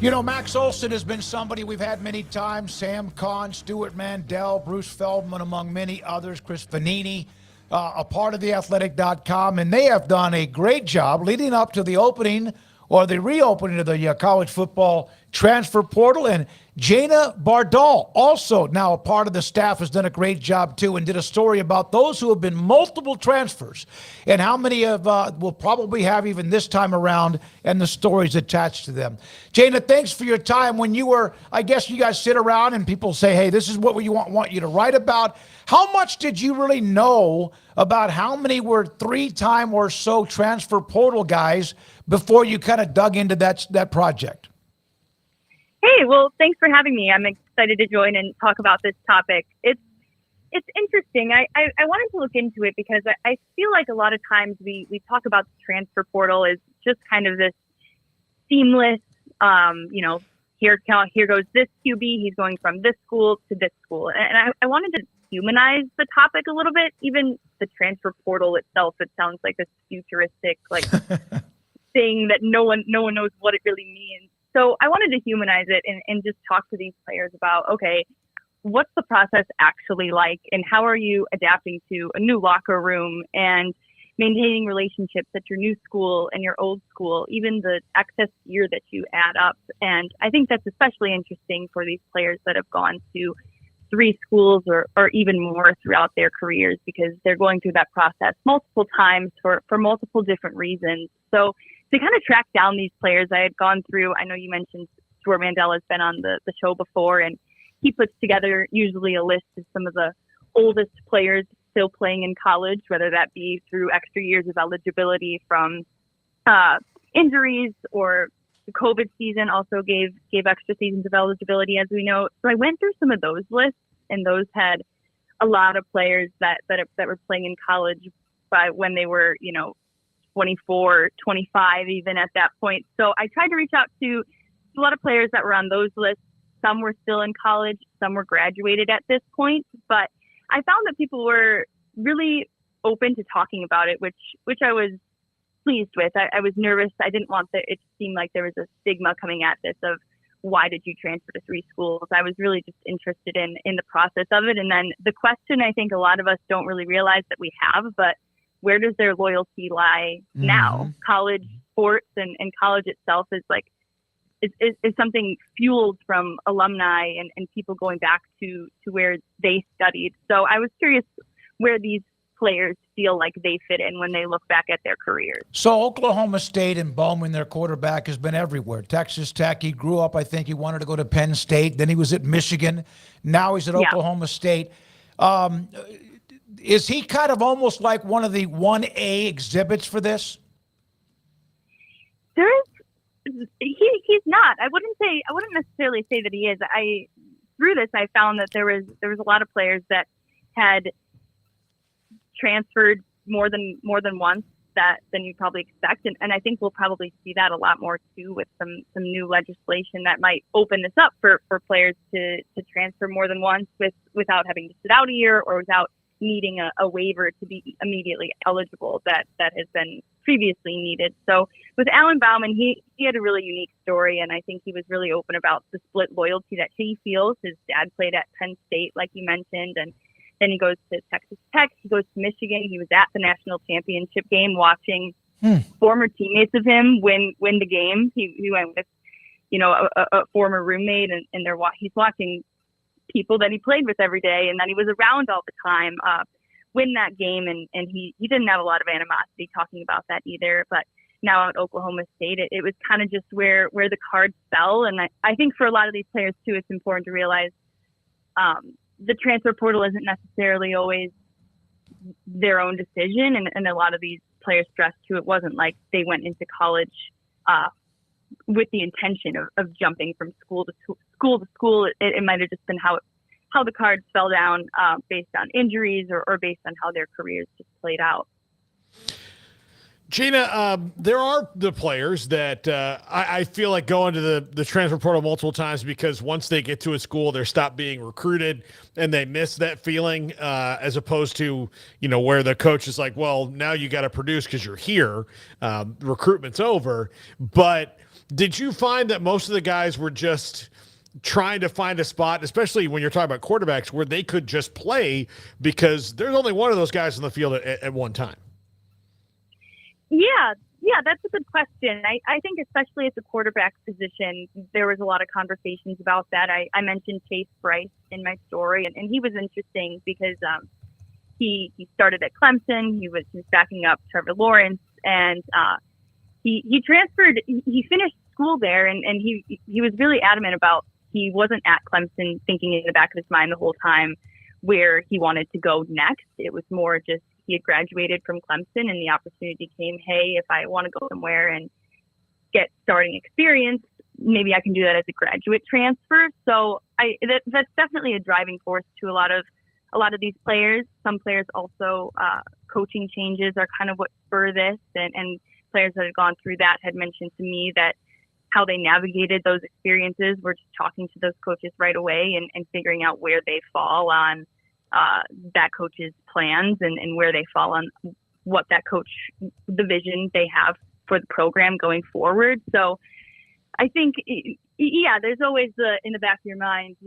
You know, Max Olson has been somebody we've had many times. Sam Kahn, Stuart Mandel, Bruce Feldman, among many others, Chris Vanini, a part of theathletic.com, and they have done a great job leading up to the opening or the reopening of the college football transfer portal. And Jayna Bardahl, also now a part of the staff, has done a great job too, and did a story about those who have been multiple transfers and how many of will probably have even this time around, and the stories attached to them. Jayna, thanks for your time. When you were, I guess you guys sit around and people say, hey, this is what we want you to write about. How much did you really know about how many were three-time or so transfer portal guys before you kind of dug into that project? Hey, well, thanks for having me. I'm excited to join and talk about this topic. It's interesting. I wanted to look into it because I feel like a lot of times we talk about the transfer portal as just kind of this seamless, here goes this QB, he's going from this school to this school. And I wanted to humanize the topic a little bit. Even the transfer portal itself, it sounds like this futuristic thing that no one knows what it really means. So I wanted to humanize it and just talk to these players about, okay, what's the process actually like, and how are you adapting to a new locker room and maintaining relationships at your new school and your old school, even the excess year that you add up. And I think that's especially interesting for these players that have gone to 3 schools or even more throughout their careers, because they're going through that process multiple times for multiple different reasons. So to kind of track down these players, I had gone through, I know you mentioned Stuart Mandel has been on the show before, and he puts together usually a list of some of the oldest players still playing in college, whether that be through extra years of eligibility from injuries, or the COVID season also gave extra seasons of eligibility, as we know. So I went through some of those lists, and those had a lot of players that were playing in college by when they were, 24, 25, even at that point. So I tried to reach out to a lot of players that were on those lists. Some were still in college, some were graduated at this point, but I found that people were really open to talking about it, which I was pleased with. I was nervous. I didn't want it to seem like there was a stigma coming at this of why did you transfer to 3 schools? I was really just interested in the process of it. And then the question I think a lot of us don't really realize that we have, but where does their loyalty lie now? College sports and college itself is something fueled from alumni and people going back to where they studied. So I was curious where these players feel like they fit in when they look back at their careers. So Oklahoma State and Bowman, their quarterback, has been everywhere. Texas Tech, he grew up, I think he wanted to go to Penn State. Then he was at Michigan. Now he's at Oklahoma State. Is he kind of almost like one of the 1A exhibits for this? He's not. I wouldn't necessarily say that he is. Through this, I found that there was a lot of players that had transferred more than once than you probably expect, and I think we'll probably see that a lot more too with some new legislation that might open this up for players to transfer more than once without having to sit out a year or without needing a waiver to be immediately eligible that has been previously needed. So with Alan Bauman, he had a really unique story, and I think he was really open about the split loyalty that he feels. His dad played at Penn State, like you mentioned, and then he goes to Texas Tech, he goes to Michigan. He was at the national championship game watching former teammates of him win the game. He went with, a former roommate, and he's watching people that he played with every day and that he was around all the time win that game, and he didn't have a lot of animosity talking about that either. But now at Oklahoma State, it was kind of just where the cards fell. And I think for a lot of these players too, it's important to realize the transfer portal isn't necessarily always their own decision, and a lot of these players stressed too, it wasn't like they went into college with the intention of jumping from school to school. It might have just been how the cards fell down based on injuries or based on how their careers just played out. Jayna, there are the players that I feel like go into the transfer portal multiple times because once they get to a school, they're stopped being recruited and they miss that feeling as opposed to, where the coach is like, well, now you got to produce because you're here. Recruitment's over. But Did you find that most of the guys were just trying to find a spot, especially when you're talking about quarterbacks, where they could just play because there's only one of those guys on the field at one time? Yeah, that's a good question. I think especially at the quarterback position, there was a lot of conversations about that. I mentioned Chase Bryce in my story, and he was interesting because he started at Clemson. He was backing up Trevor Lawrence, and he transferred. He finished school there, and he was really adamant about he wasn't at Clemson thinking in the back of his mind the whole time where he wanted to go next. It was more just he had graduated from Clemson and the opportunity came, hey, if I want to go somewhere and get starting experience, maybe I can do that as a graduate transfer. So that's definitely a driving force to a lot of these players. Some players also, coaching changes are kind of what spur this, and players that had gone through that had mentioned to me that how they navigated those experiences were just talking to those coaches right away and figuring out where they fall on that coach's plans and where they fall on what that coach, the vision they have for the program going forward. So I think, yeah, there's always in the back of your mind,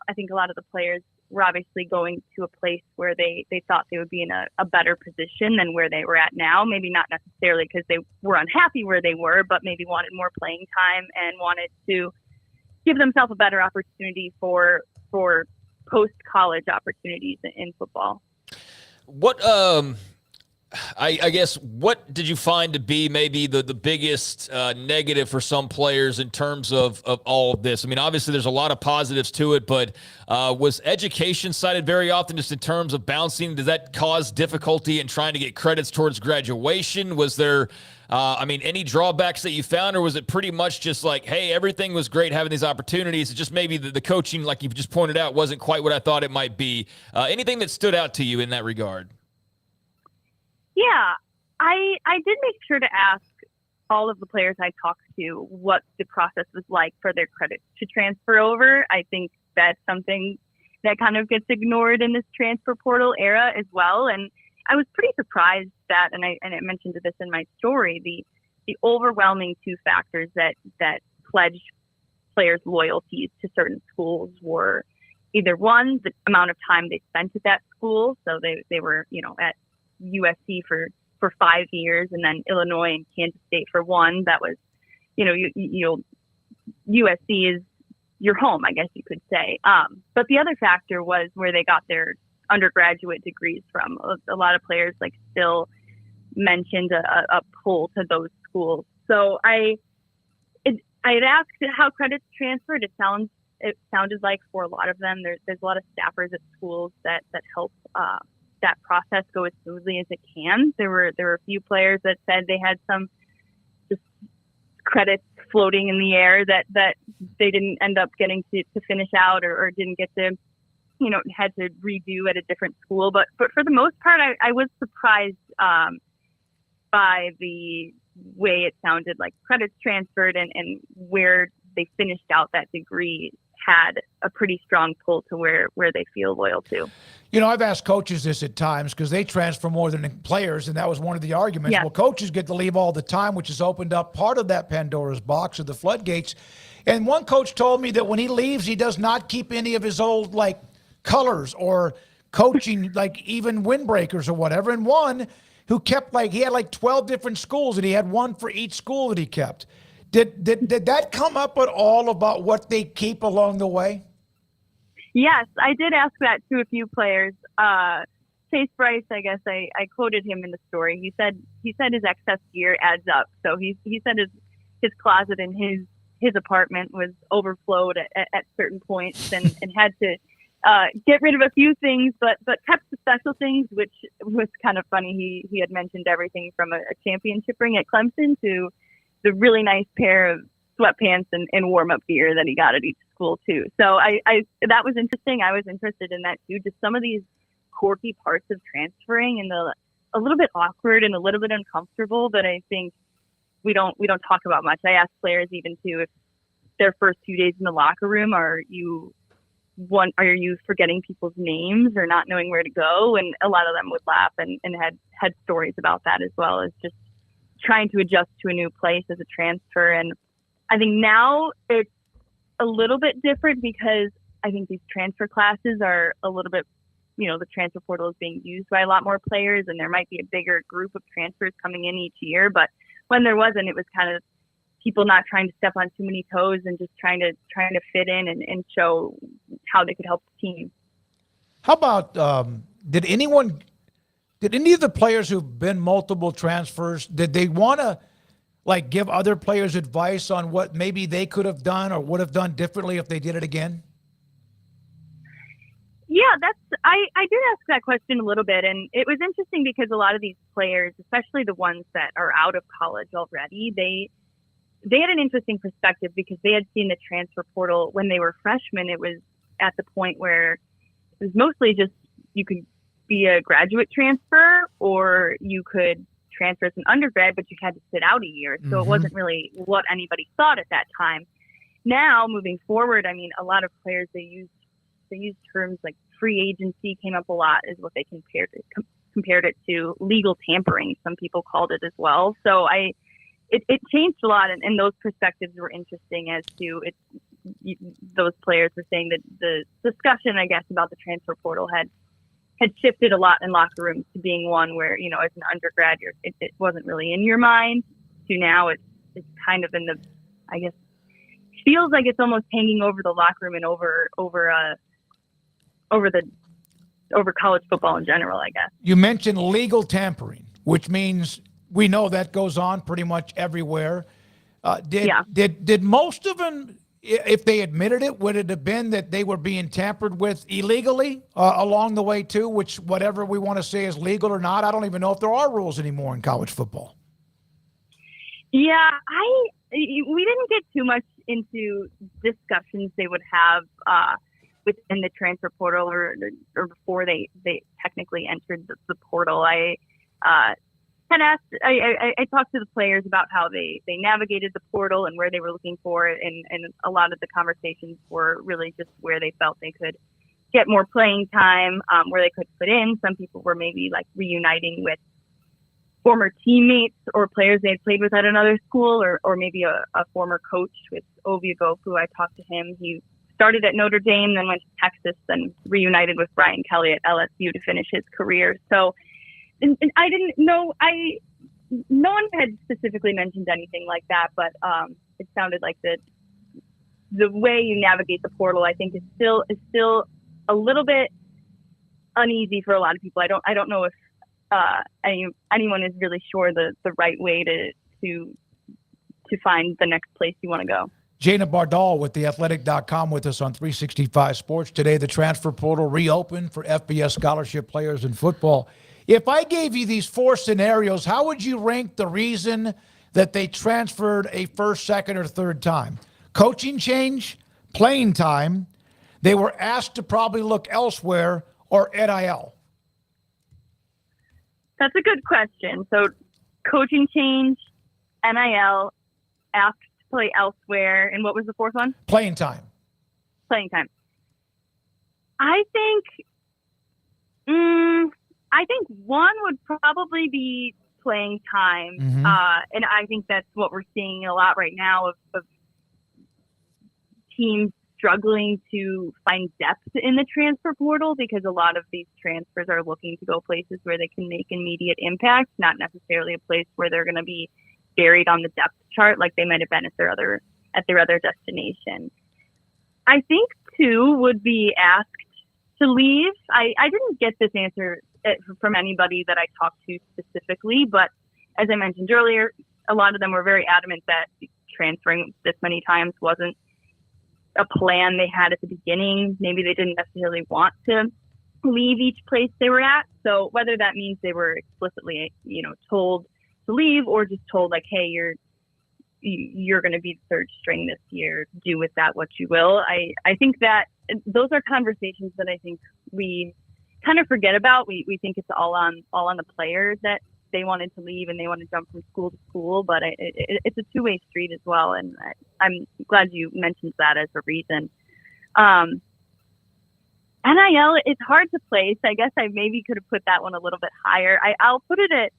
I think a lot of the players were obviously going to a place where they thought they would be in a better position than where they were at now. Maybe not necessarily because they were unhappy where they were, but maybe wanted more playing time and wanted to give themselves a better opportunity for post-college opportunities in football. What I guess what did you find to be maybe the biggest negative for some players in terms of all of this? I mean, obviously there's a lot of positives to it, but was education cited very often just in terms of bouncing? Does that cause difficulty in trying to get credits towards graduation? Was there any drawbacks that you found, or was it pretty much just like, hey, everything was great having these opportunities. It's just maybe the coaching, like you just pointed out, wasn't quite what I thought it might be. Anything that stood out to you in that regard? Yeah, I did make sure to ask all of the players I talked to what the process was like for their credits to transfer over. I think that's something that kind of gets ignored in this transfer portal era as well. And I was pretty surprised that, and I mentioned this in my story, the overwhelming two factors that pledged players' loyalties to certain schools were either one, the amount of time they spent at that school. So they were, at USC for 5 years, and then Illinois and Kansas State for one. That was, USC is your home, I guess you could say. But the other factor was where they got their undergraduate degrees from. A lot of players still mentioned a pull to those schools. So I had asked how credits transferred. It sounded like for a lot of them, there's a lot of staffers at schools that help that process go as smoothly as it can. There were a few players that said they had some just credits floating in the air that they didn't end up getting to finish out or didn't get to, had to redo at a different school. But for the most part, I was surprised by the way it sounded like credits transferred and where they finished out that degree had a pretty strong pull to where they feel loyal to. I've asked coaches this at times because they transfer more than players, and that was one of the arguments. Yeah. Well, coaches get to leave all the time, which has opened up part of that Pandora's box of the floodgates. And one coach told me that when he leaves, he does not keep any of his old colors or coaching, even windbreakers or whatever. And one who kept he had 12 different schools, and he had one for each school that he kept. Did that come up at all about what they keep along the way? Yes, I did ask that to a few players. Chase Bryce, I guess I quoted him in the story. He said his excess gear adds up. So he said his closet in his apartment was overflowed at certain points and had to get rid of a few things, but kept the special things, which was kind of funny. He had mentioned everything from a championship ring at Clemson to the really nice pair of sweatpants and warm-up gear that he got at each school too. So I that was interesting. I was interested in that too. Just some of these quirky parts of transferring and a little bit awkward and a little bit uncomfortable that I think we don't talk about much. I ask players even too if their first few days in the locker room, are you forgetting people's names or not knowing where to go? And a lot of them would laugh and had stories about that as well, as just trying to adjust to a new place as a transfer. And I think now it's a little bit different because I think these transfer classes are a little bit, the transfer portal is being used by a lot more players, and there might be a bigger group of transfers coming in each year. But when there wasn't, it was kind of people not trying to step on too many toes and just trying to fit in and show how they could help the team. How about did any of the players who've been multiple transfers, did they want to give other players advice on what maybe they could have done or would have done differently if they did it again? Yeah, I did ask that question a little bit, and it was interesting because a lot of these players, especially the ones that are out of college already, they had an interesting perspective because they had seen the transfer portal when they were freshmen. It was at the point where it was mostly just you could be a graduate transfer or you could transfer as an undergrad, but you had to sit out a year. So it wasn't really what anybody thought at that time. Now, moving forward, I mean, a lot of players, they use terms like free agency came up a lot is what they compared it to. Legal tampering, some people called it as well. So it changed a lot, and those perspectives were interesting as to those players were saying that the discussion, I guess, about the transfer portal had shifted a lot in locker rooms to being one where, as an undergrad, it wasn't really in your mind, to now it's kind of in the, I guess, feels like it's almost hanging over the locker room and over college football in general, I guess. You mentioned legal tampering, which means we know that goes on pretty much everywhere. Did most of them, if they admitted it, would it have been that they were being tampered with illegally along the way too, which whatever we want to say is legal or not? I don't even know if there are rules anymore in college football. Yeah, we didn't get too much into discussions they would have within the transfer portal or before they technically entered the portal. I talked to the players about how they navigated the portal and where they were looking for it, and a lot of the conversations were really just where they felt they could get more playing time, where they could fit in. Some people were maybe reuniting with former teammates or players they had played with at another school, or maybe a former coach with Ovie Oghoufo. I talked to him. He started at Notre Dame, then went to Texas, then reunited with Brian Kelly at LSU to finish his career. So and I didn't know, no one had specifically mentioned anything like that, but it sounded like the way you navigate the portal, I think, is still a little bit uneasy for a lot of people. I don't know if anyone is really sure the right way to find the next place you want to go. Jayna Bardahl with theathletic.com with us on 365 Sports. Today, the transfer portal reopened for FBS scholarship players in football. If I gave you these four scenarios, how would you rank the reason that they transferred a first, second, or third time? Coaching change, playing time, they were asked to probably look elsewhere, or NIL? That's a good question. So coaching change, NIL, asked to play elsewhere, and what was the fourth one? Playing time. Playing time. I think one would probably be playing time. Mm-hmm. And I think that's what we're seeing a lot right now of teams struggling to find depth in the transfer portal, because a lot of these transfers are looking to go places where they can make immediate impact, not necessarily a place where they're going to be buried on the depth chart like they might have been at their other destination. I think two would be asked to leave. I didn't get this answer from anybody that I talked to specifically, but as I mentioned earlier, a lot of them were very adamant that transferring this many times wasn't a plan they had at the beginning. Maybe they didn't necessarily want to leave each place they were at. So whether that means they were explicitly, told to leave, or just told like, hey, you're going to be the third string this year, do with that what you will. I think that those are conversations that I think we kind of forget about. We think it's all on the players that they wanted to leave and they want to jump from school to school, but it's a two-way street as well. And I'm glad you mentioned that as a reason. NIL, it's hard to place. I guess I maybe could have put that one a little bit higher. I'll put it at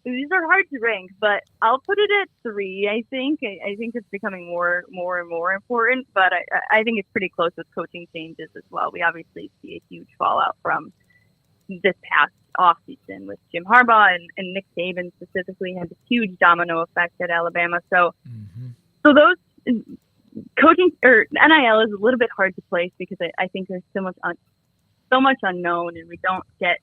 these are hard to rank, but I'll put it at 3. I think it's becoming more and more important, but I think it's pretty close with coaching changes as well. We obviously see a huge fallout from this past offseason with Jim Harbaugh and Nick Saban specifically had a huge domino effect at Alabama. So those coaching or NIL is a little bit hard to place because I think there's so much unknown, and we don't get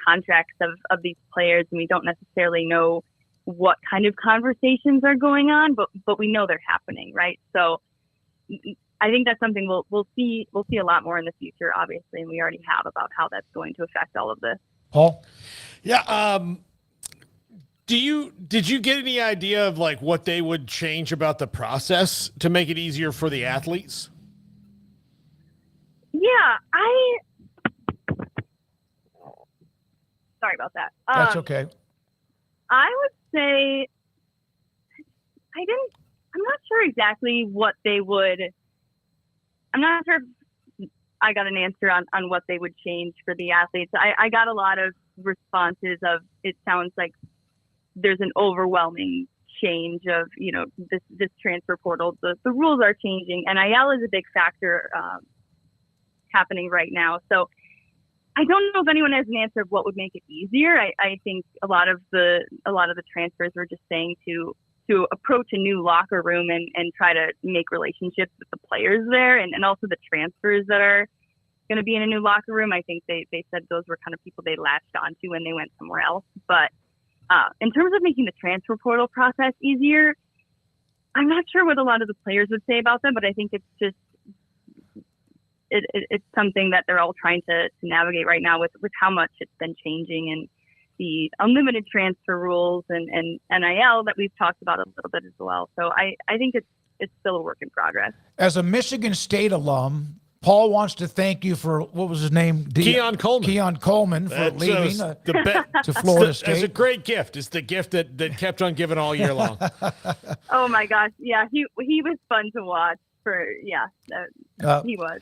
contracts of these players, and we don't necessarily know what kind of conversations are going on, but we know they're happening, right? So I think that's something we'll see a lot more in the future, obviously, and we already have about how that's going to affect all of this. Paul? Yeah. Did you get any idea of like what they would change about the process to make it easier for the athletes? Yeah, sorry about that. That's okay. I would say I'm not sure exactly what they would. I'm not sure if I got an answer on what they would change for the athletes. I got a lot of responses of, it sounds like there's an overwhelming change of, this transfer portal. The rules are changing. NIL is a big factor happening right now. So I don't know if anyone has an answer of what would make it easier. I think a lot of the transfers were just saying to approach a new locker room and try to make relationships with the players there and also the transfers that are going to be in a new locker room. I think they said those were kind of people they latched onto when they went somewhere else. But in terms of making the transfer portal process easier, I'm not sure what a lot of the players would say about that, but I think it's just it's something that they're all trying to navigate right now with how much it's been changing and the unlimited transfer rules and NIL that we've talked about a little bit as well. So I think it's still a work in progress. As a Michigan State alum, Paul wants to thank you for, what was his name? Keon Coleman. Keon Coleman for That's leaving to Florida Florida State. It's a State. great gift. It's the gift that kept on giving all year long. Oh my gosh. Yeah. He was fun to watch he was.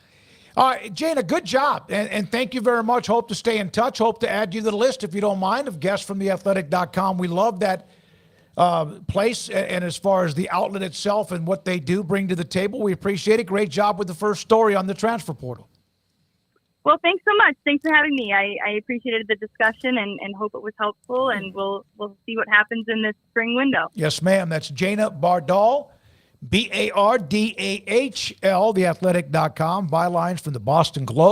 All right, Jayna, good job. And thank you very much. Hope to stay in touch. Hope to add you to the list, if you don't mind, of guests from theathletic.com. We love that place. And as far as the outlet itself and what they do bring to the table, we appreciate it. Great job with the first story on the transfer portal. Well, thanks so much. Thanks for having me. I appreciated the discussion and hope it was helpful. And we'll see what happens in this spring window. Yes, ma'am. That's Jayna Bardahl. Bardahl, theathletic.com, bylines from the Boston Globe.